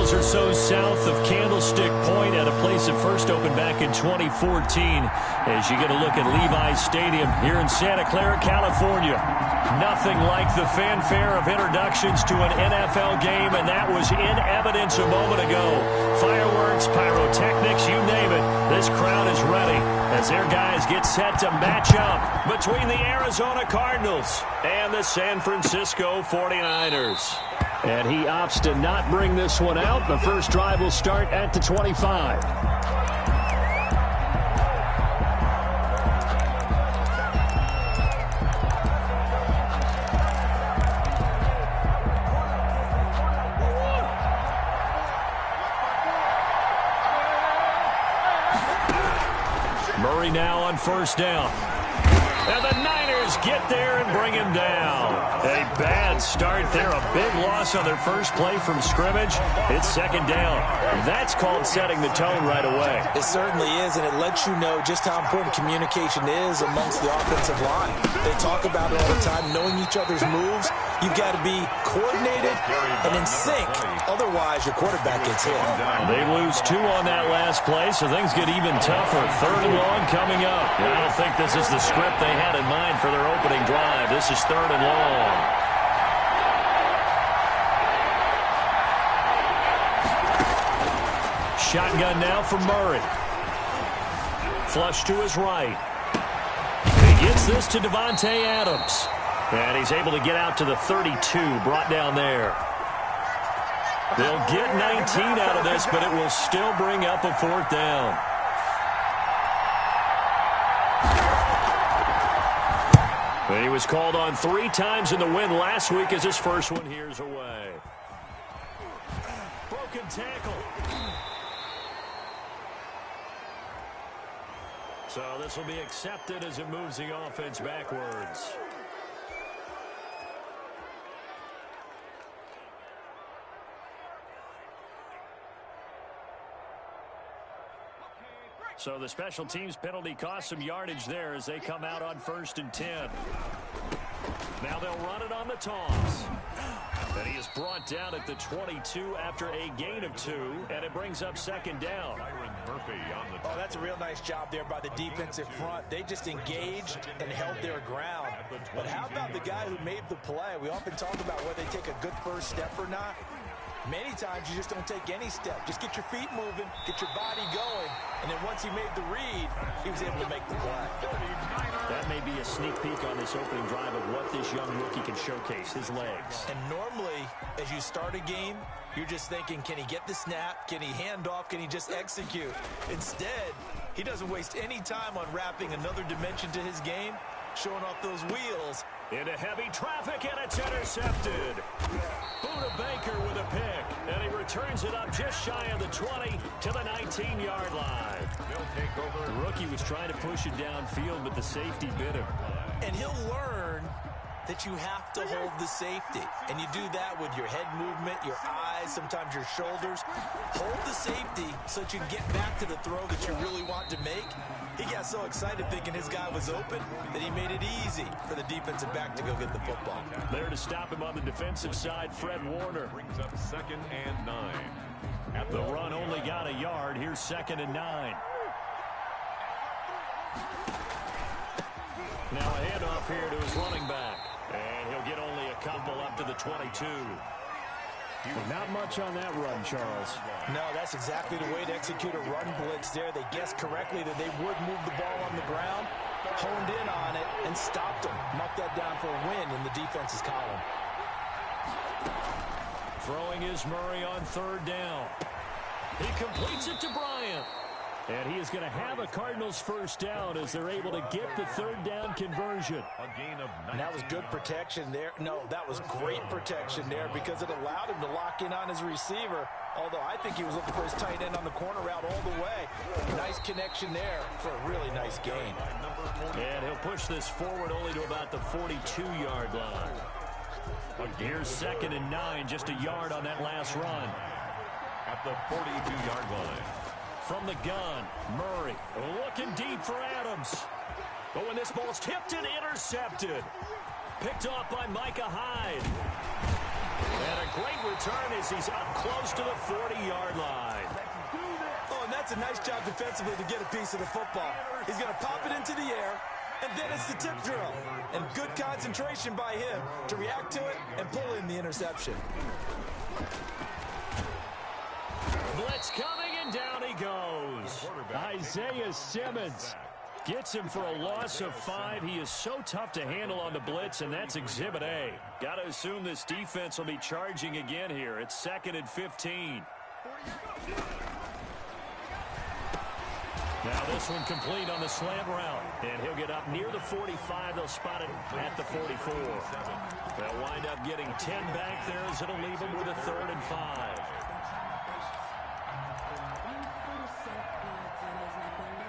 miles or so south of Candlestick Point at a place that first opened back in 2014 as you get a look at Levi's Stadium here in Santa Clara, California. Nothing like the fanfare of introductions to an NFL game, and that was in evidence a moment ago. Fireworks, pyrotechnics, you name it. This crowd is ready as their guys get set to match up between the Arizona Cardinals and the San Francisco 49ers. And he opts to not bring this one out. The first drive will start at the 25. Murray now on first down. And the Niners get there and bring him down. A bad start there. A big loss on their first play from scrimmage. It's second down. That's called setting the tone right away. It certainly is, and it lets you know just how important communication is amongst the offensive line. They talk about it all the time, knowing each other's moves. You've got to be coordinated and in sync. Otherwise, your quarterback gets hit. They lose 2 on that last play, so things get even tougher. Third and long coming up. I don't think this is the script they had in mind for their opening drive. This is third and long. Shotgun now for Murray. Flush to his right. He gets this to Davante Adams. And he's able to get out to the 32, brought down there. They'll get 19 out of this, but it will still bring up a fourth down. He was called on 3 times in the win last week as his first one here's away. Broken tackle. So this will be accepted as it moves the offense backwards. So the special teams penalty cost some yardage there as they come out on 1st and 10. Now they'll run it on the toss. And he is brought down at the 22 after a gain of 2, and it brings up second down. Oh, that's a real nice job there by the defensive front. They just engaged and held their ground. But how about the guy who made the play? We often talk about whether they take a good first step or not. Many times you just don't take any step. Just get your feet moving, get your body going, and then once he made the read, he was able to make the play. That may be a sneak peek on this opening drive of what this young rookie can showcase, his legs. And normally, as you start a game, you're just thinking, can he get the snap? Can he hand off? Can he just execute? Instead, he doesn't waste any time on wrapping another dimension to his game, showing off those wheels. Into heavy traffic, and it's intercepted. Buda Baker with a pick, and he returns it up just shy of the 20 to the 19-yard line. The rookie was trying to push it downfield, but the safety bit him. And he'll learn that you have to hold the safety. And you do that with your head movement, your eyes, sometimes your shoulders. Hold the safety so that you can get back to the throw that you really want to make. He got so excited thinking his guy was open that he made it easy for the defensive back to go get the football. There to stop him on the defensive side, Fred Warner. Brings up 2nd and 9. The run only got a yard. Here's 2nd and 9. Now a handoff here to his running back. And he'll get only a couple up to the 22. Not much on that run, Charles. No, that's exactly the way to execute a run blitz there. They guessed correctly that they would move the ball on the ground, honed in on it, and stopped them. Marked that down for a win in the defense's column. Throwing is Murray on 3rd down. He completes it to Bryant. And he is going to have a Cardinals first down as they're able to get the 3rd down conversion. A gain of 19. And that was good protection there. No, that was great protection there because it allowed him to lock in on his receiver. Although I think he was looking for his tight end on the corner route all the way. Nice connection there for a really nice gain. And he'll push this forward only to about the 42-yard line. Here's 2nd and 9, just a yard on that last run. At the 42-yard line. From the gun, Murray looking deep for Adams. But when this ball's tipped and intercepted. Picked off by Micah Hyde. And a great return as he's up close to the 40-yard line. Oh, and that's a nice job defensively to get a piece of the football. He's going to pop it into the air, and then it's the tip drill. And good concentration by him to react to it and pull in the interception. Blitz coming, and down he goes. Isaiah Simmons gets him for a loss of 5. He is so tough to handle on the blitz, and that's Exhibit A. Got to assume this defense will be charging again here. It's 2nd and 15. Now this one complete on the slant route. And he'll get up near the 45. They'll spot it at the 44. They'll wind up getting 10 back there as it'll leave them with a 3rd and 5.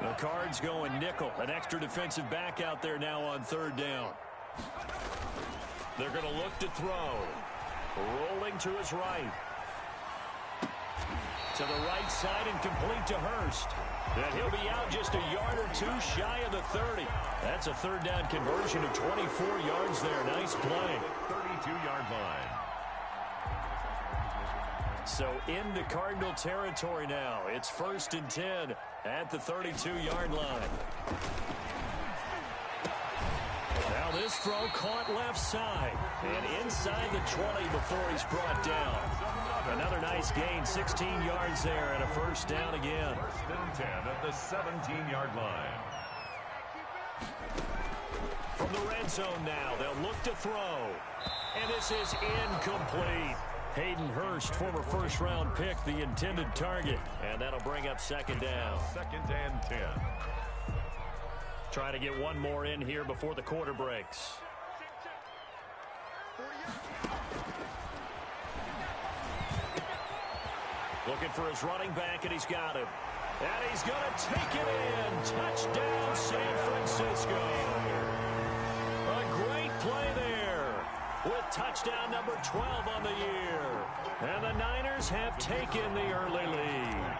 The Cards going nickel. An extra defensive back out there now on 3rd down. They're going to look to throw. Rolling to his right. To the right side and complete to Hurst. And he'll be out just a yard or 2 shy of the 30. That's a 3rd down conversion of 24 yards there. Nice play. 32-yard line. So into Cardinal territory now. It's 1st and 10 at the 32-yard line. Now this throw caught left side. And inside the 20 before he's brought down. Another nice gain, 16 yards there and a 1st down again. 1st and 10 at the 17-yard line. From the red zone now, they'll look to throw. And this is incomplete. Hayden Hurst, former 1st-round pick, the intended target. And that'll bring up 2nd down. 2nd and 10. Trying to get one more in here before the quarter breaks. Looking for his running back, and he's got him. And he's going to take it in. Touchdown, San Francisco. A great play there with touchdown number 12 on the year. And the Niners have taken the early lead.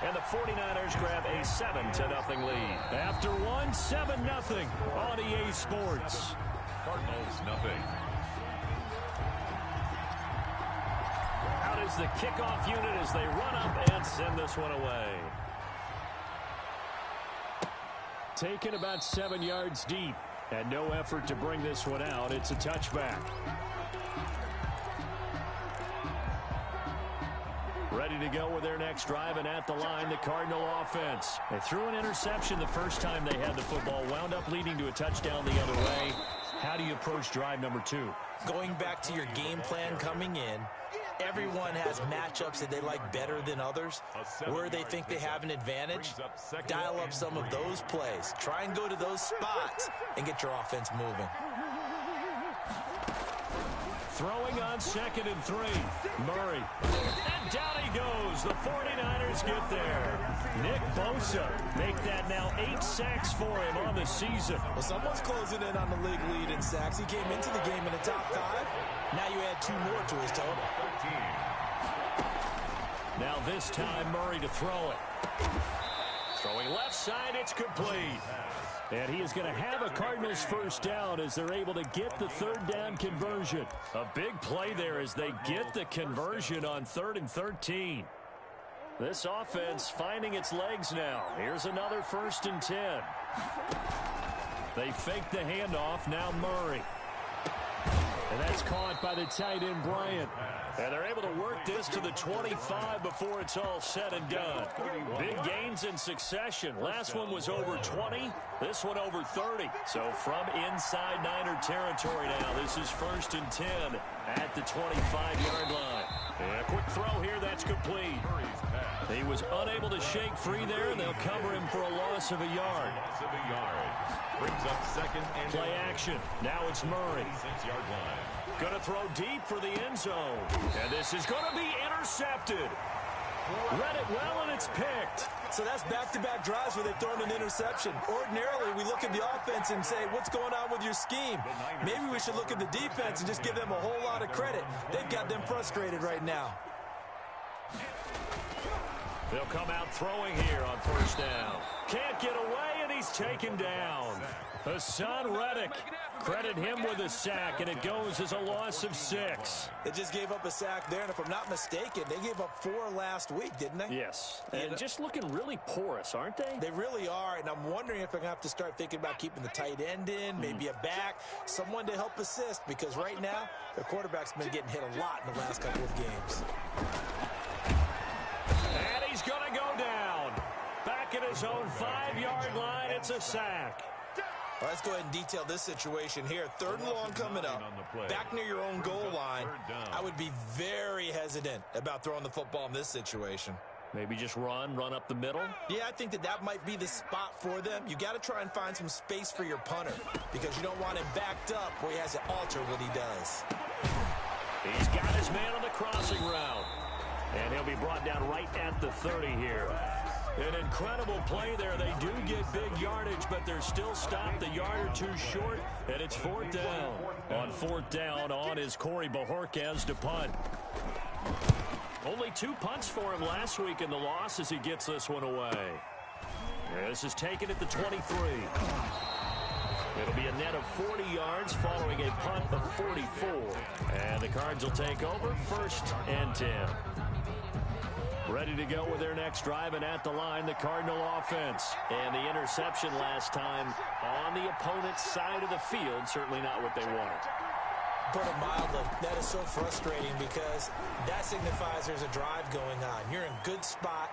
And the 49ers grab a 7-0 lead. After one, 7-0 on EA Sports. Cardinals nothing. Out is the kickoff unit as they run up and send this one away. Taken about 7 yards deep. And no effort to bring this one out. It's a touchback. Ready to go with their next drive, and at the line, the Cardinal offense. They threw an interception the first time they had the football, wound up leading to a touchdown the other way. How do you approach drive number 2? Going back to your game plan coming in, everyone has matchups that they like better than others. Where they think they have an advantage, dial up some of those plays. Try and go to those spots and get your offense moving. Throwing on 2nd and 3. Murray. And down he goes. The 49ers get there. Nick Bosa make that now 8 sacks for him on the season. Well, someone's closing in on the league lead in sacks. He came into the game in the top 5. Now you add 2 more to his total. 13. Now this time Murray to throw it. Throwing left side, it's complete. And he is going to have a Cardinals 1st down as they're able to get the 3rd down conversion. A big play there as they get the conversion on 3rd and 13. This offense finding its legs now. Here's another 1st and 10. They fake the handoff. Now Murray. And that's caught by the tight end, Bryant. And they're able to work this to the 25 before it's all said and done. Big gains in succession. Last one was over 20. This one over 30. So from inside Niner territory now, this is 1st and 10 at the 25-yard line. And a quick throw here, that's complete. He was unable to shake free there, and they'll cover him for a loss of a yard. Loss of a yard. Brings up 2nd and Play action. Now it's Murray. 6-yard line. Going to throw deep for the end zone. And this is going to be intercepted. Read it well, and it's picked. So that's back-to-back drives where they've thrown an interception. Ordinarily, we look at the offense and say, what's going on with your scheme? Maybe we should look at the defense and just give them a whole lot of credit. They've got them frustrated right now. They'll come out throwing here on 1st down. Can't get away, and he's taken down. Hassan Reddick. Credit him with a sack, and it goes as a loss of 6. They just gave up a sack there, and if I'm not mistaken, they gave up 4 last week, didn't they? Yes, and just looking really porous, aren't they? They really are, and I'm wondering if they're going to have to start thinking about keeping the tight end in, maybe a back, someone to help assist, because right now, their quarterback's been getting hit a lot in the last couple of games. And he's going to go down. Back at his own 5-yard line, it's a sack. Well, let's go ahead and detail this situation here. 3rd and long coming up. Back near your own goal line. I would be very hesitant about throwing the football in this situation. Maybe just run up the middle? Yeah, I think that might be the spot for them. You got to try and find some space for your punter because you don't want him backed up where he has to alter what he does. He's got his man on the crossing route. And he'll be brought down right at the 30 here. An incredible play there. They do get big yardage, but they're still stopped a yard or 2 short, and it's 4th down. On 4th down, on is Corey Bojorquez to punt. Only 2 punts for him last week in the loss as he gets this one away. This is taken at the 23. It'll be a net of 40 yards following a punt of 44. And the Cards will take over 1st and 10. Ready to go with their next drive, and at the line, the Cardinal offense. And the interception last time on the opponent's side of the field, certainly not what they wanted. Put it mildly, that is so frustrating because that signifies there's a drive going on. You're in a good spot,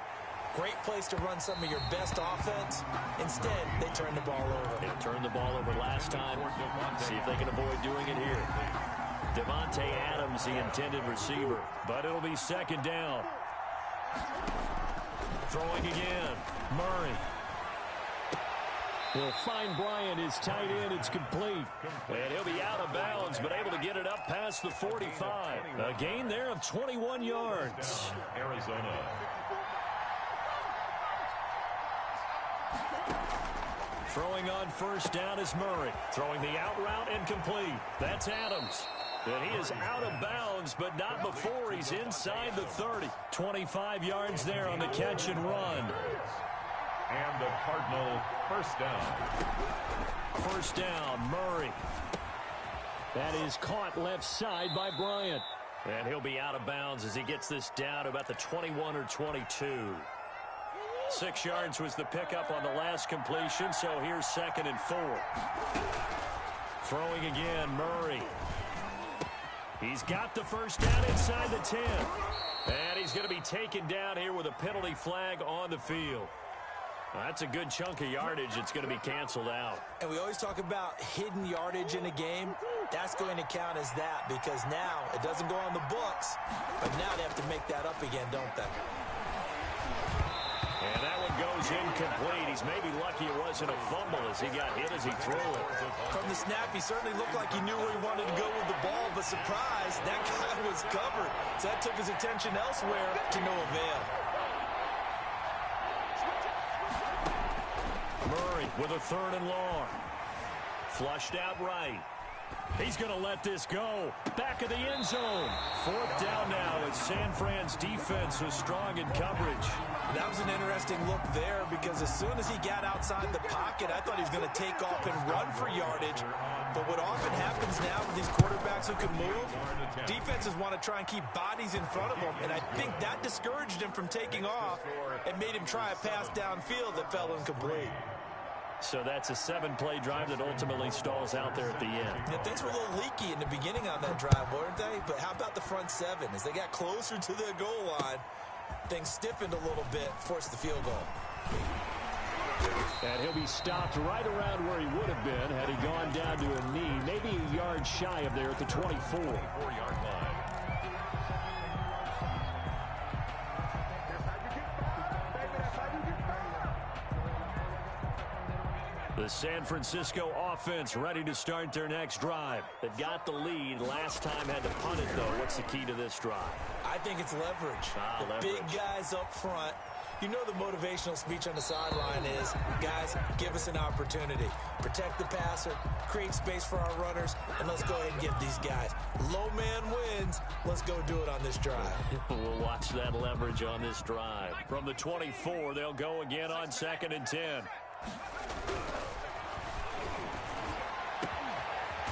great place to run some of your best offense. Instead, they turn the ball over. They turned the ball over last time. See if they can avoid doing it here. Devontae Adams, the intended receiver, but it'll be 2nd down. Throwing again. Murray. He'll find Bryant, his tight end. It's complete. And he'll be out of bounds, but able to get it up past the 45. A gain there of 21 yards. Arizona. Throwing on 1st down is Murray. Throwing the out route and complete. That's Adams. And he is out of bounds, but not before he's inside the 30. 25 yards there on the catch and run. And the Cardinal 1st down. 1st down, Murray. That is caught left side by Bryant. And he'll be out of bounds as he gets this down to about the 21 or 22. 6 yards was the pickup on the last completion, so here's 2nd and 4. Throwing again, Murray. He's got the 1st down inside the 10. And he's going to be taken down here with a penalty flag on the field. That's a good chunk of yardage. It's going to be canceled out. And we always talk about hidden yardage in a game. That's going to count as that because now it doesn't go on the books, but now they have to make that up again, don't they? And that one goes incomplete. He's maybe lucky it wasn't a fumble as he got hit as he threw it. From the snap, he certainly looked like he knew where he wanted to go with the ball, but surprise, that guy was covered. So that took his attention elsewhere to no avail. Murray with a 3rd and long. Flushed out right. He's going to let this go. Back of the end zone. 4th down now as San Fran's defense was strong in coverage. That was an interesting look there because as soon as he got outside the pocket, I thought he was going to take off and run for yardage. But what often happens now with these quarterbacks who can move, defenses want to try and keep bodies in front of them. And I think that discouraged him from taking off and made him try a pass downfield that fell incomplete. So that's a 7-play drive that ultimately stalls out there at the end. Yeah, things were a little leaky in the beginning on that drive, weren't they? But how about the front 7? As they got closer to the goal line, things stiffened a little bit, forced the field goal. And he'll be stopped right around where he would have been had he gone down to a knee, maybe a yard shy of there at the 24. 4-yard line. The San Francisco offense ready to start their next drive. They've got the lead. Last time had to punt it, though. What's the key to this drive? I think it's leverage. The big guys up front. You know the motivational speech on the sideline is, guys, give us an opportunity. Protect the passer, create space for our runners, and let's go ahead and give these guys. Low man wins. Let's go do it on this drive. We'll watch that leverage on this drive. From the 24, they'll go again on 2nd and 10.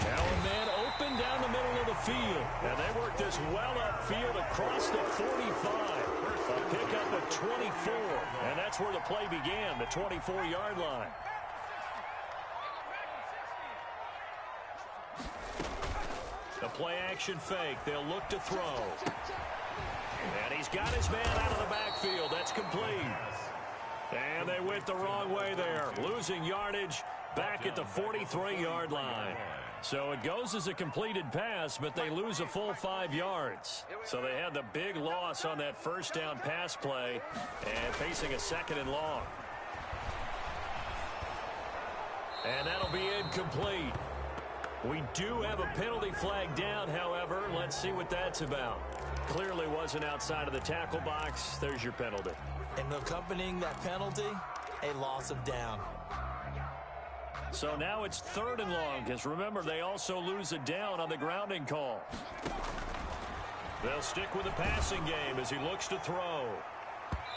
Now a man open down the middle of the field. And they work this well upfield across the 45. A pickup of 24. And that's where the play began, the 24-yard line. The play action fake. They'll look to throw. And he's got his man out of the backfield. That's complete. And they went the wrong way there. Losing yardage back at the 43-yard line. So it goes as a completed pass, but they lose a full 5 yards. So they had the big loss on that first down pass play and facing a 2nd and long. And that'll be incomplete. We do have a penalty flag down, however. Let's see what that's about. Clearly wasn't outside of the tackle box. There's your penalty. And accompanying that penalty, a loss of down. So now it's 3rd and long, because remember, they also lose a down on the grounding call. They'll stick with the passing game as he looks to throw.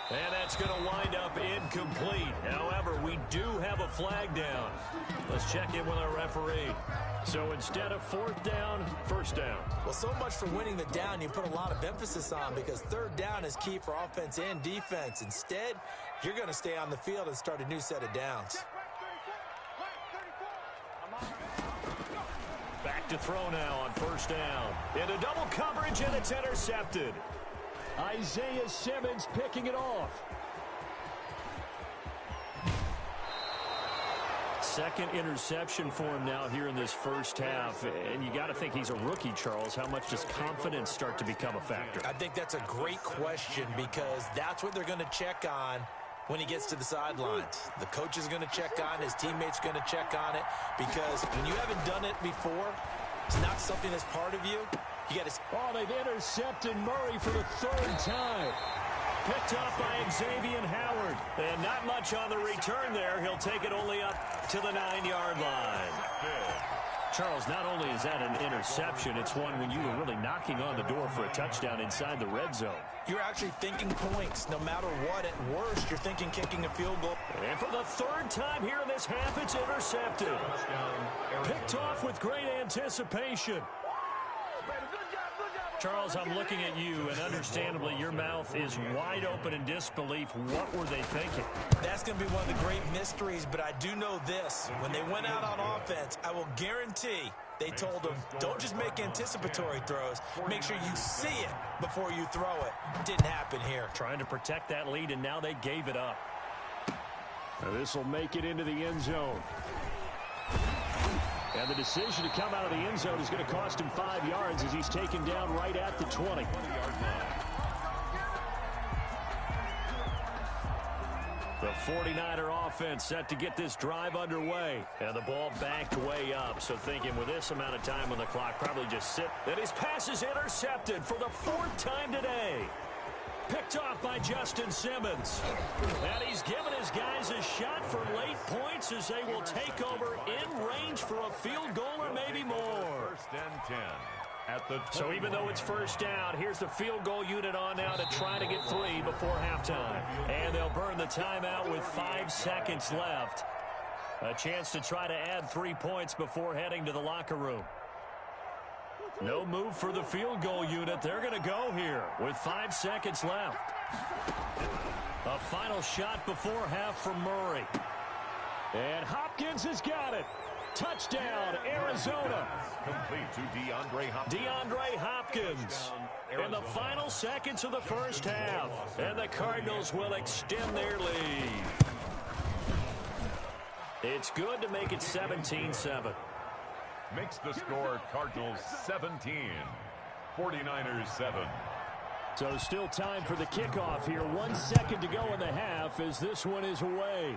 And that's going to wind up incomplete. However, we do have a flag down. Let's check in with our referee. So instead of 4th down, 1st down. Well, so much for winning the down you put a lot of emphasis on, because 3rd down is key for offense and defense. Instead, you're going to stay on the field and start a new set of downs. Back to throw now on 1st down. Into double coverage, and it's intercepted. Isaiah Simmons picking it off. 2nd interception for him now here in this first half. And you got to think he's a rookie, Charles. How much does confidence start to become a factor? I think that's a great question, because that's what they're going to check on when he gets to the sidelines. The coach is going to check on it. His teammates going to check on it, because when you haven't done it before, it's not something that's part of you. You got to. Oh, they've intercepted Murray for the 3rd time. Picked off by Xavier Howard. And not much on the return there. He'll take it only up to the 9-yard line. Charles, not only is that an interception, it's one when you were really knocking on the door for a touchdown inside the red zone. You're actually thinking points. No matter what, at worst, you're thinking kicking a field goal. And for the 3rd time here in this half, it's intercepted. Picked off with great anticipation. Charles, I'm looking at you, and understandably, your mouth is wide open in disbelief. What were they thinking? That's going to be one of the great mysteries, but I do know this. When they went out on offense, I will guarantee they told them, don't just make anticipatory throws. Make sure you see it before you throw it. Didn't happen here. Trying to protect that lead, and now they gave it up. This will make it into the end zone. And the decision to come out of the end zone is going to cost him 5 yards as he's taken down right at the 20. The 49er offense set to get this drive underway. And the ball backed way up. So thinking with this amount of time on the clock, probably just sit. And his pass is intercepted for the 4th time today. Picked off by Justin Simmons. And he's given his guys a shot for late points as they will take over in range for a field goal or maybe more. 1st and 10. At the so even though it's 1st down, here's the field goal unit on now to try to get 3 before halftime. And they'll burn the timeout with 5 seconds left. A chance to try to add 3 points before heading to the locker room. No move for the field goal unit. They're going to go here with 5 seconds left. A final shot before half from Murray. And Hopkins has got it. Touchdown, Arizona. Complete to DeAndre Hopkins. DeAndre Hopkins in the final seconds of the first half. And the Cardinals will extend their lead. It's good to make it 17-7. Makes the score Cardinals 17, 49ers 7. So still time for the kickoff here. 1 second to go in the half as this one is away.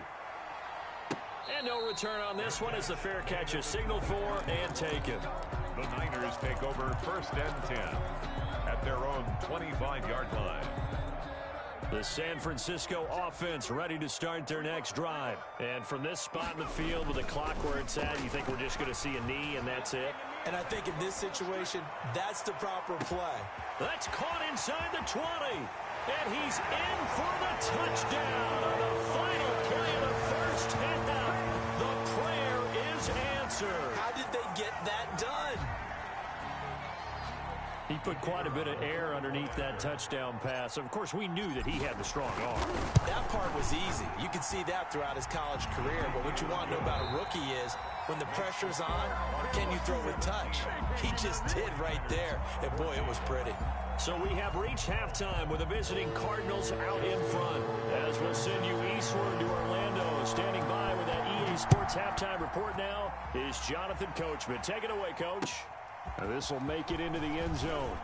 And no return on this one as the fair catch is signaled for and taken. The Niners take over 1st and 10 at their own 25-yard line. The San Francisco offense ready to start their next drive. And from this spot in the field with the clock where it's at, you think we're just going to see a knee and that's it? And I think in this situation, that's the proper play. That's caught inside the 20. And he's in for the touchdown on the final play of the first half. unanswered. How did they get that done? He put quite a bit of air underneath that touchdown pass. Of course, we knew that he had the strong arm. That part was easy. You can see that throughout his college career. But what you want to know about a rookie is when the pressure's on, can you throw with touch? He just did right there. And, boy, it was pretty. So we have reached halftime with the visiting Cardinals out in front. As we'll send you eastward to Orlando. Standing by with that EA Sports halftime report now is Jonathan Coachman. Take it away, Coach. This will make it into the end zone.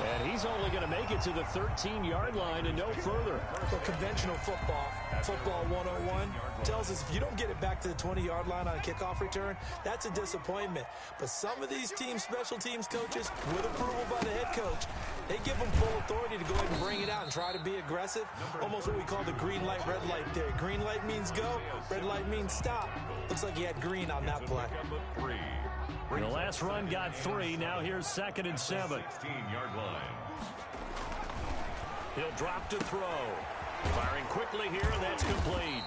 And he's only going to make it to the 13-yard line and no further. Well, conventional football 101, tells us if you don't get it back to the 20-yard line on a kickoff return, that's a disappointment. But some of these team special teams coaches, with approval by the head coach, they give them full authority to go ahead and bring it out and try to be aggressive. Almost what we call the green light, red light theory. Green light means go, red light means stop. Looks like he had green on that play. The last run got 3. Now here's 2nd and 7. 16-yard line. He'll drop to throw. Firing quickly here, and that's complete.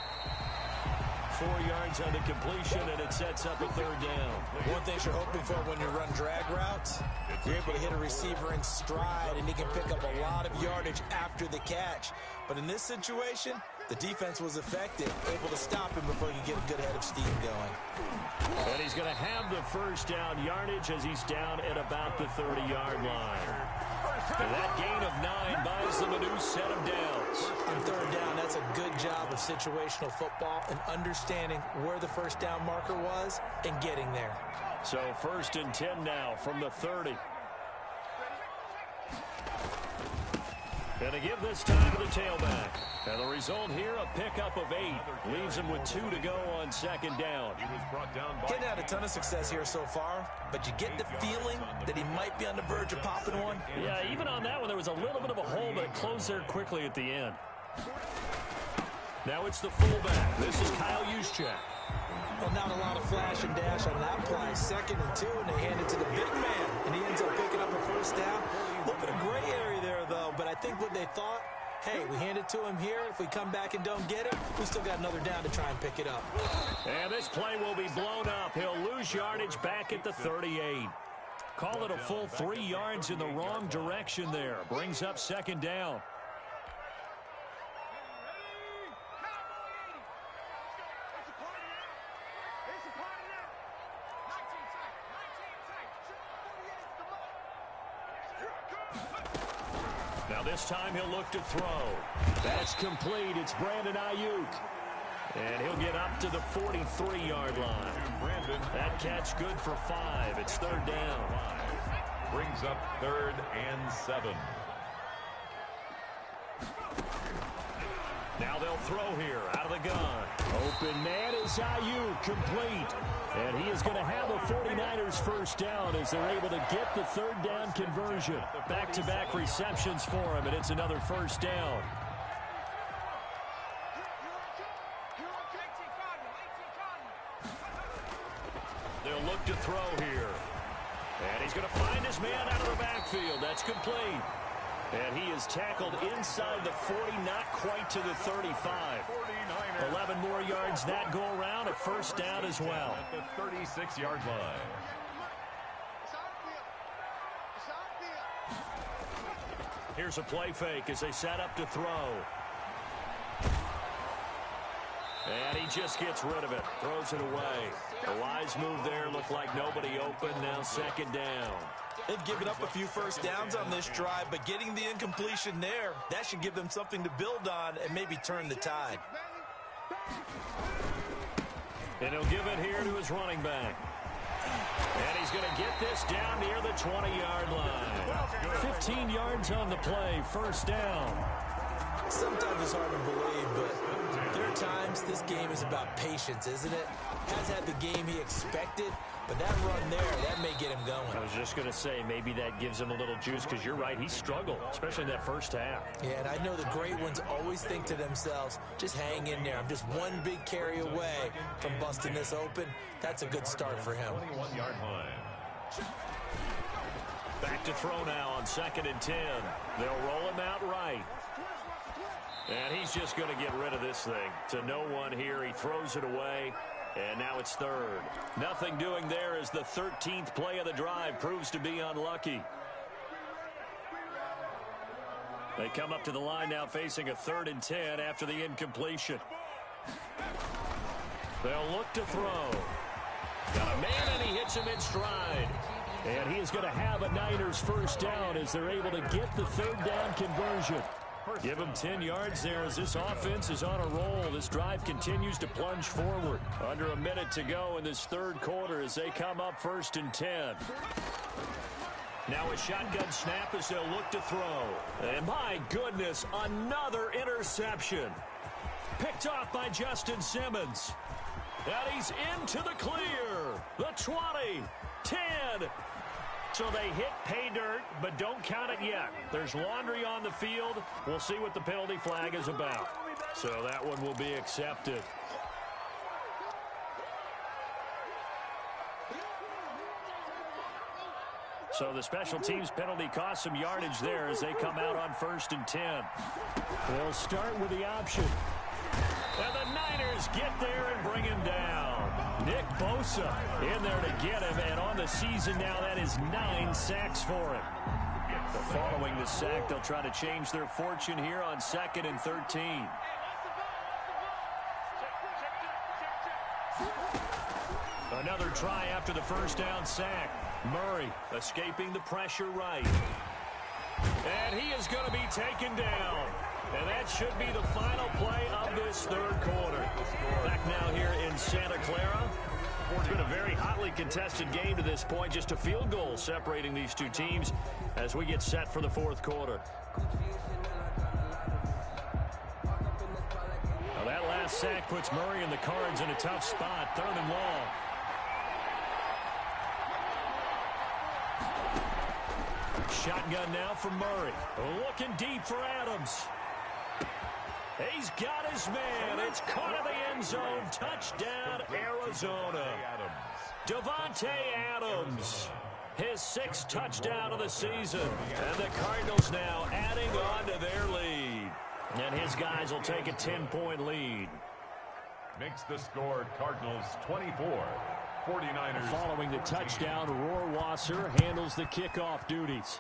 4 yards on the completion, and it sets up a 3rd down. One thing you're hoping for when you run drag routes, you're able to hit a receiver in stride, and he can pick up a lot of yardage after the catch. But in this situation, the defense was effective, able to stop him before he could get a good head of steam going. And he's going to have the 1st down yardage as he's down at about the 30-yard line. And that gain of 9 buys them a new set of downs. On 3rd down, that's a good job of situational football and understanding where the 1st down marker was and getting there. So 1st and 10 now from the 30. And to give this time to the tailback. And the result here, a pickup of 8. Leaves him with 2 to go on 2nd down. He was brought down by... Hadn't had a ton of success here so far, but you get the feeling that he might be on the verge of popping one. Yeah, even on that one, there was a little bit of a hole, but it closed there quickly at the end. Now it's the fullback. This is Kyle Juszczyk. Well, not a lot of flash and dash on that play. 2nd and 2, and they hand it to the big man, and he ends up picking up a 1st down. A little bit of gray area there, though, but I think what they thought, hey, we hand it to him here. If we come back and don't get it, we still got another down to try and pick it up. And this play will be blown up. He'll lose yardage back at the 38. Call it a full 3 yards in the wrong direction there. Brings up 2nd down. Now this time he'll look to throw. That's complete. It's Brandon Ayuk. And he'll get up to the 43-yard line. That catch good for 5. It's 3rd down. Brings up 3rd and 7. Now they'll throw here out of the gun. Open man is Ayuk, complete. And he is going to have a 49ers 1st down as they're able to get the 3rd down conversion. Back-to-back receptions for him, and it's another 1st down. They'll look to throw here. And he's going to find his man out of the backfield. That's complete. And he is tackled inside the 40, not quite to the 35. 11 more yards that go around, a 1st down as well. At the 36-yard line. Here's a play fake as they set up to throw. And he just gets rid of it, throws it away. A wise move there, looked like nobody open, now 2nd down. They've given up a few 1st downs on this drive, but getting the incompletion there, that should give them something to build on and maybe turn the tide. And he'll give it here to his running back. And he's going to get this down near the 20-yard line. 15 yards on the play, 1st down. Sometimes it's hard to believe, but there are times this game is about patience, isn't it? Has had the game he expected, but that run there, that may get him going. I was just going to say, maybe that gives him a little juice, because you're right, he struggled, especially in that 1st half. Yeah, and I know the great ones always think to themselves, just hang in there. I'm just one big carry away from busting this open. That's a good start for him. 21-yard line. Back to throw now on 2nd and 10. They'll roll him out right. And he's just going to get rid of this thing. To no one here. He throws it away. And now it's third. Nothing doing there as the 13th play of the drive proves to be unlucky. They come up to the line now facing a 3rd and 10 after the incompletion. They'll look to throw. Got a man, and he hits him in stride. And he is going to have a Niners first down as they're able to get the 3rd down conversion. Give him 10 yards there as this offense is on a roll. This drive continues to plunge forward. Under a minute to go in this 3rd quarter as they come up 1st and 10. Now a shotgun snap as they'll look to throw. And my goodness, another interception. Picked off by Justin Simmons. And he's into the clear. The 20, 10. So they hit pay dirt, but don't count it yet. There's laundry on the field. We'll see what the penalty flag is about. So that one will be accepted. So the special teams penalty cost some yardage there as they come out on 1st and 10. They'll start with the option. And the Niners get there and bring him down. Nick Bosa in there to get him, and on the season now, that is 9 sacks for him. Following the sack, they'll try to change their fortune here on 2nd and 13. Another try after the first down sack. Murray escaping the pressure right. And he is going to be taken down. And that should be the final play of this 3rd quarter. Back now here in Santa Clara. It's been a very hotly contested game to this point. Just a field goal separating these two teams as we get set for the 4th quarter. Now that last sack puts Murray and the Cards in a tough spot. 3rd and long. Shotgun now for Murray. Looking deep for Adams. He's got his man. It's caught in the end zone. Touchdown, Arizona. Davante Adams. His 6th touchdown of the season. And the Cardinals now adding on to their lead. And his guys will take a 10-point lead. Makes the score Cardinals 24. 49ers. Following the touchdown, Rohrwasser handles the kickoff duties.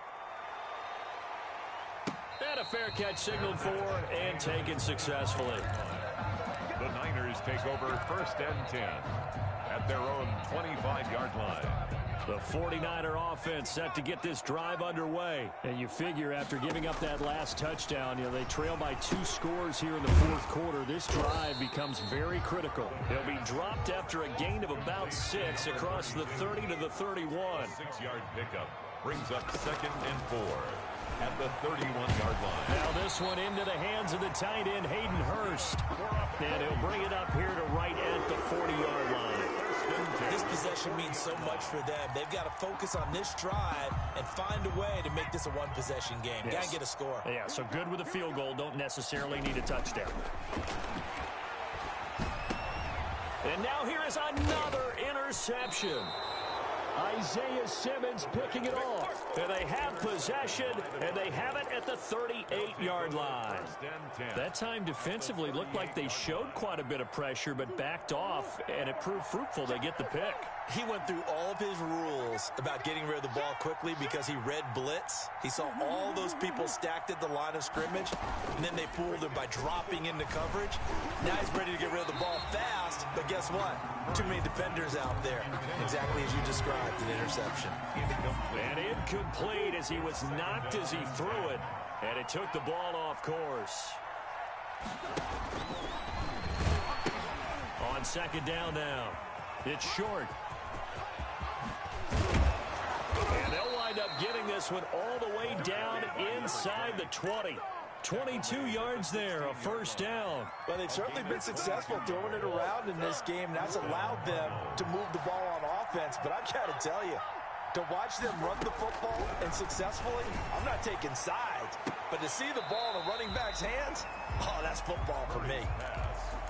And a fair catch signaled for and taken successfully. The Niners take over 1st and 10 at their own 25-yard line. The 49er offense set to get this drive underway. And you figure after giving up that last touchdown, they trail by 2 scores here in the 4th quarter. This drive becomes very critical. They'll be dropped after a gain of about 6 across the 30 to the 31. 6-yard pickup brings up 2nd and 4 at the 31-yard line. Now this one into the hands of the tight end, Hayden Hurst. And he'll bring it up here to right at the 40-yard line. This possession means so much for them. They've got to focus on this drive and find a way to make this a one-possession game. Yes. Got to get a score. Yeah, so good with a field goal. Don't necessarily need a touchdown. And now here is another interception. Isaiah Simmons picking it off. And they have possession, and they have it at the 38-yard line. That time defensively looked like they showed quite a bit of pressure, but backed off, and it proved fruitful. They get the pick. He went through all of his rules about getting rid of the ball quickly because he read blitz. He saw all those people stacked at the line of scrimmage, and then they fooled him by dropping into coverage. Now he's ready to get rid of the ball fast, but guess what? Too many defenders out there. Exactly as you described, an interception. And incomplete as he was knocked as he threw it, and it took the ball off course. On 2nd down now. It's short. And they'll wind up getting this one all the way down inside the 20. 22 yards there, a 1st down. Well, they've certainly been successful throwing it around in this game. That's allowed them to move the ball on offense. But I've got to tell you, to watch them run the football and successfully, I'm not taking sides. But to see the ball in a running back's hands, oh, that's football for me.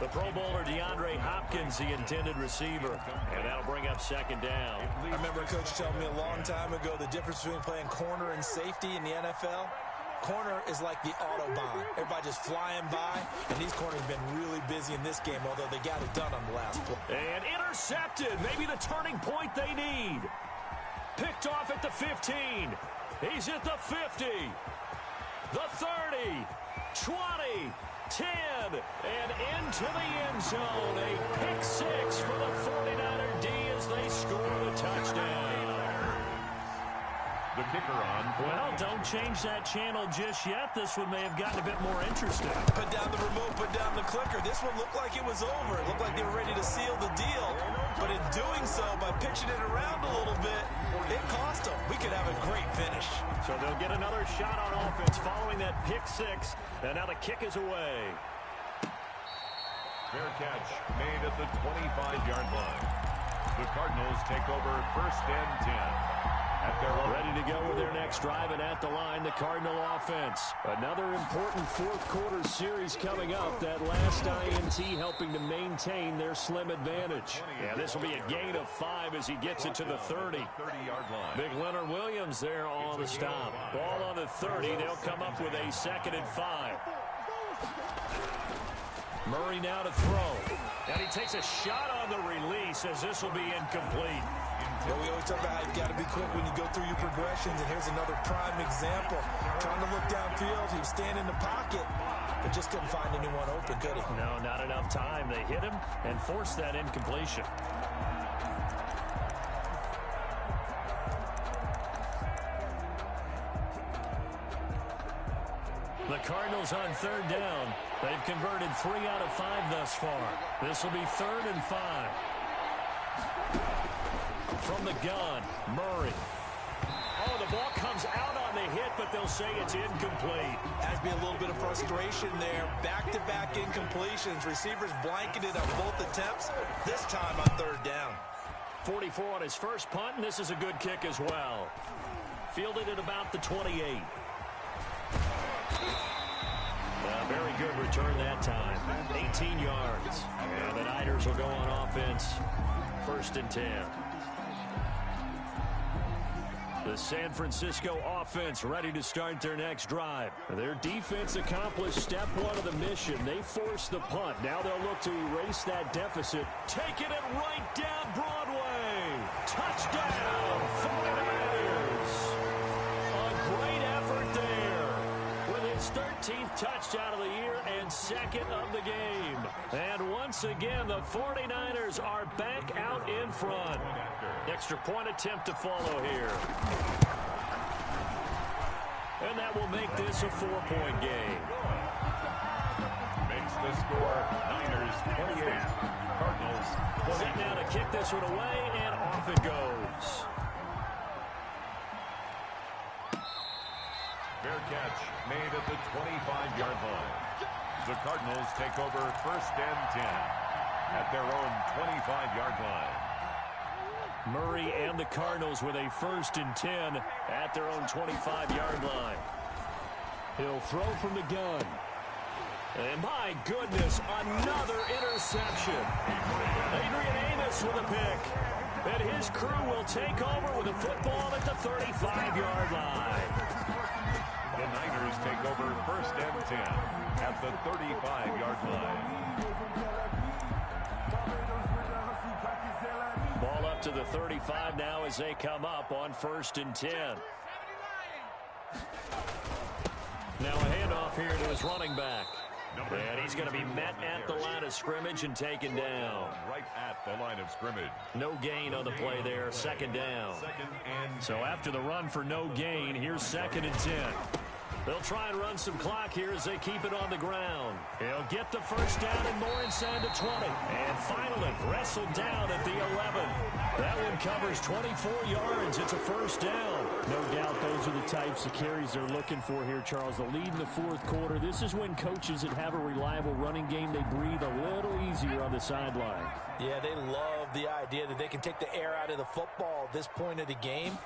The Pro Bowler DeAndre Hopkins, the intended receiver. And that'll bring up 2nd down. I remember Coach telling me a long time ago the difference between playing corner and safety in the NFL. corner is like the Autobahn. Everybody just flying by, and these corners have been really busy in this game, although they got it done on the last play. And intercepted. Maybe the turning point they need. Picked off at the 15. He's at the 50. The 30. 20. 10. And into the end zone. A pick six for the 49er D as they score the touchdown. The kicker on. Well, don't change that channel just yet. This one may have gotten a bit more interesting. Put down the remote, put down the clicker. This one looked like it was over. It looked like they were ready to seal the deal. But in doing so, by pitching it around a little bit, it cost them. We could have a great finish. So they'll get another shot on offense following that pick six. And now the kick is away. Fair catch made at the 25-yard line. The Cardinals take over first and 10. Ready to go with their next drive, and at the line, the Cardinal offense. Another important fourth-quarter series coming up. That last INT helping to maintain their slim advantage. Yeah, this will be a gain of 5 as he gets it to the 30. 30-yard line. Big Leonard Williams there on the stop. Ball on the 30. They'll come up with a 2nd and 5. Murray now to throw. And he takes a shot on the release as this will be incomplete. Yeah, we always talk about how you've got to be quick when you go through your progressions, and here's another prime example. Trying to look downfield, he was standing in the pocket, but just couldn't find anyone open, could he? No, not enough time. They hit him and forced that incompletion. The Cardinals on 3rd down. They've converted 3 out of 5 thus far. This will be 3rd and 5. From the gun, Murray. Oh, the ball comes out on the hit, but they'll say it's incomplete. Has to be a little bit of frustration there. Back-to-back incompletions. Receivers blanketed on both attempts, this time on 3rd down. 44 on his first punt, and this is a good kick as well. Fielded at about the 28. Very good return that time. 18 yards. And the Niners will go on offense. 1st and 10. The San Francisco offense ready to start their next drive. Their defense accomplished step 1 of the mission. They forced the punt. Now they'll look to erase that deficit. Taking it right down Broadway. Touchdown, 49ers. A great effort there. With his 13th touchdown of the year and 2nd of the game. And once again, the 49ers are back out in front. Extra point attempt to follow here. And that will make this a 4-point game. Makes the score Niners 28, Cardinals 20. Set now to kick this one away, and off it goes. Fair catch made at the 25-yard line. The Cardinals take over 1st and 10 at their own 25-yard line. Murray and the Cardinals with a 1st and 10 at their own 25-yard line. He'll throw from the gun. And my goodness, another interception. Adrian Amos with a pick. And his crew will take over with a football at the 35-yard line. The Niners take over 1st and 10 at the 35-yard line. Ball up to the 35 now as they come up on 1st and 10. Now a handoff here to his running back. And he's going to be met at the line of scrimmage and taken down. Right at the line of scrimmage. No gain on the play there, 2nd down. So after the run for no gain, here's 2nd and 10. They'll try and run some clock here as they keep it on the ground. He'll get the 1st down and more inside the 20. And finally wrestled down at the 11. That one covers 24 yards. It's a 1st down. No doubt those are the types of carries they're looking for here, Charles. The lead in the 4th quarter. This is when coaches that have a reliable running game, they breathe a little easier on the sideline. Yeah, they love the idea that they can take the air out of the football at this point of the game.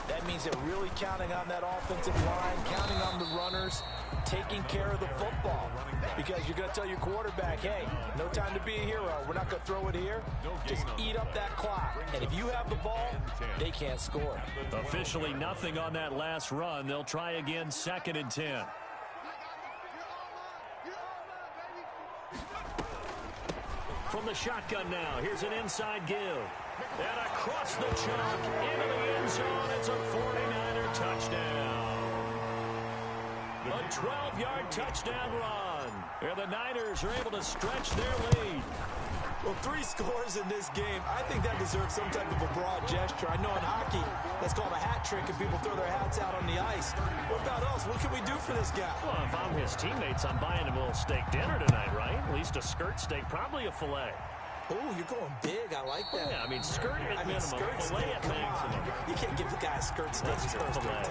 That means they're really counting on that offensive line, counting on the runners, taking care of the football. Because you're going to tell your quarterback, hey, no time to be a hero. We're not going to throw it here. Just eat up that clock. And if you have the ball, they can't score. Officially nothing on that last run. They'll try again, 2nd and 10. From the shotgun now, here's an inside give. And across the chalk, into the end zone, it's a 49er touchdown. A 12-yard touchdown run. And the Niners are able to stretch their lead. Well, 3 scores in this game. I think that deserves some type of a broad gesture. I know in hockey, that's called a hat trick, and people throw their hats out on the ice. What about us? What can we do for this guy? Well, if I'm his teammates, I'm buying him a little steak dinner tonight, right? At least a skirt steak, probably a filet. Oh, you're going big. I like that. Yeah, I mean, skirt at minimum, skirt filet steak, at maximum. You can't give the guy a skirt steak. Filet,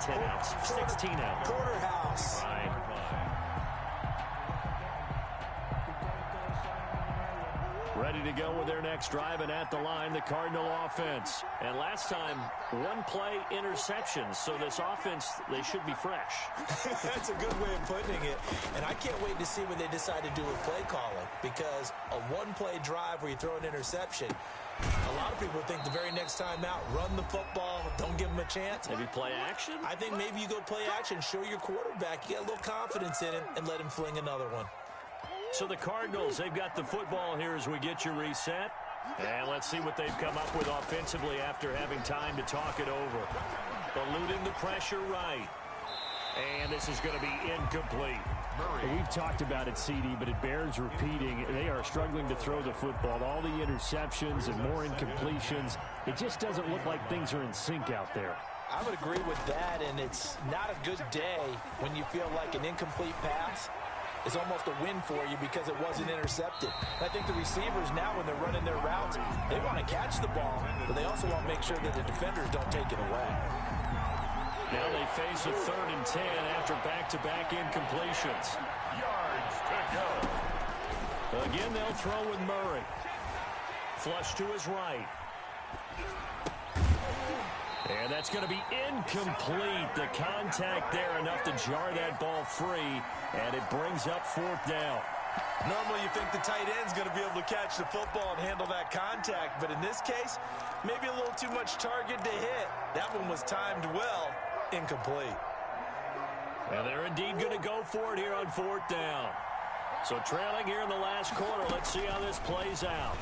10 ounce, 16 ounce. Porterhouse. Right. Ready to go with their next drive, and at the line, the Cardinal offense. And last time, 1 play interception, so this offense, they should be fresh. That's a good way of putting it. And I can't wait to see what they decide to do with play calling, because a 1-play drive where you throw an interception, a lot of people think the very next time out, run the football, don't give them a chance. Maybe play action? I think maybe you go play action, show your quarterback, you get a little confidence in him, and let him fling another one. So the Cardinals, they've got the football here as we get you reset. And let's see what they've come up with offensively after having time to talk it over. Eluding the pressure right. And this is going to be incomplete. We've talked about it, CD, but it bears repeating. They are struggling to throw the football. All the interceptions and more incompletions. It just doesn't look like things are in sync out there. I would agree with that, and it's not a good day when you feel like an incomplete pass is almost a win for you because it wasn't intercepted. I think the receivers now, when they're running their routes, they want to catch the ball, but they also want to make sure that the defenders don't take it away. Now they face a 3rd and 10 after back-to-back incompletions. Yards to go. Again, they'll throw with Murray. Flush to his right. And that's going to be incomplete. The contact there enough to jar that ball free, and it brings up 4th down. Normally you think the tight end's going to be able to catch the football and handle that contact, but in this case, maybe a little too much target to hit. That one was timed well, incomplete. And they're indeed going to go for it here on 4th down. So trailing here in the last quarter, let's see how this plays out.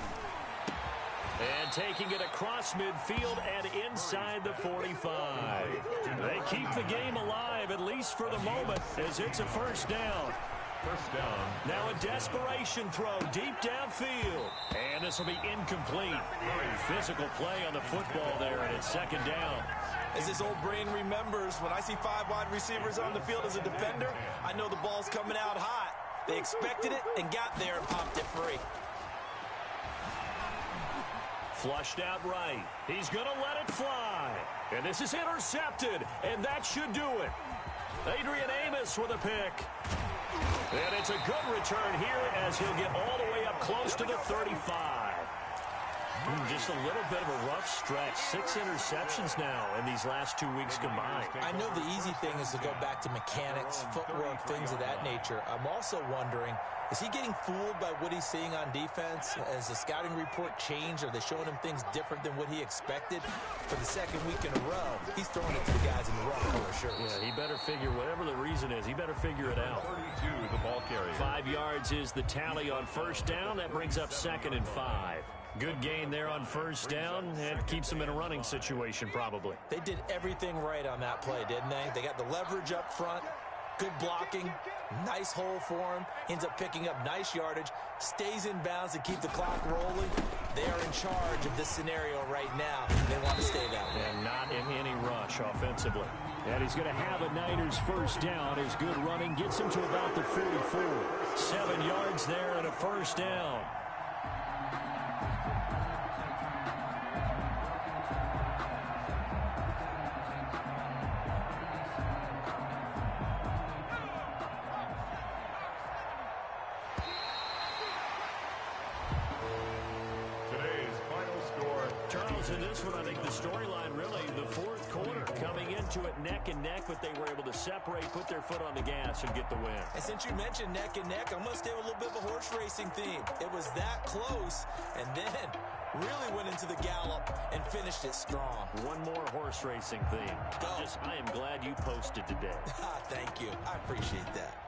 And taking it across midfield and inside the 45. They keep the game alive, at least for the moment, as it's a 1st down. First down. Now a desperation throw deep downfield. And this will be incomplete. Very physical play on the football there, and it's 2nd down. As his old brain remembers, when I see 5 wide receivers on the field as a defender, I know the ball's coming out hot. They expected it and got there and popped it free. Flushed out right. He's going to let it fly. And this is intercepted, and that should do it. Adrian Amos with a pick. And it's a good return here as he'll get all the way up close to the 35. Just a little bit of a rough stretch. 6 interceptions now in these last 2 weeks combined. I know the easy thing is to go back to mechanics, footwork, things of that nature. I'm also wondering, is he getting fooled by what he's seeing on defense? Has the scouting report changed? Are they showing him things different than what he expected? For the 2nd week in a row, he's throwing it to the guys in the wrong color shirts. Yeah, he better figure, whatever the reason is, he better figure it out. 32, the ball carrier. 5 yards is the tally on 1st down. That brings up 2nd and 5. Good gain there on 1st down, and keeps them in a running situation probably. They did everything right on that play, didn't they? They got the leverage up front, good blocking, nice hole for him, ends up picking up nice yardage, stays in bounds to keep the clock rolling. They are in charge of this scenario right now. They want to stay that way. And not in any rush offensively. And he's going to have a Niners 1st down. His good running gets him to about the 44. 7 yards there and a 1st down. Today's Cardinals in this one, I think the storyline really the fourth quarter, coming into it neck and neck, but they were able to separate, put their foot on the gas, and get the win. And since you mentioned neck and neck, I'm going to stay with a little bit of a horse racing theme. It was that close, and then really went into the gallop and finished it strong. One more horse racing theme. I am glad you posted today. Thank you. I appreciate that.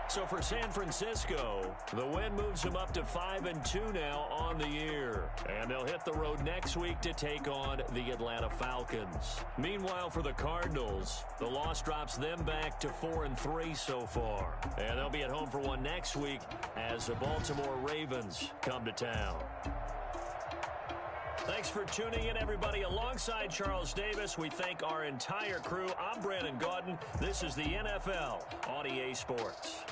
So for San Francisco, the win moves them up to 5-2 now on the year. And they'll hit the road next week to take on the Atlanta Falcons. Meanwhile, for the Cardinals, the loss drops them back to 4-3 so far. And they'll be at home for one next week as the Baltimore Ravens come to town. Thanks for tuning in, everybody. Alongside Charles Davis, we thank our entire crew. I'm Brandon Gaudin. This is the NFL on EA Sports.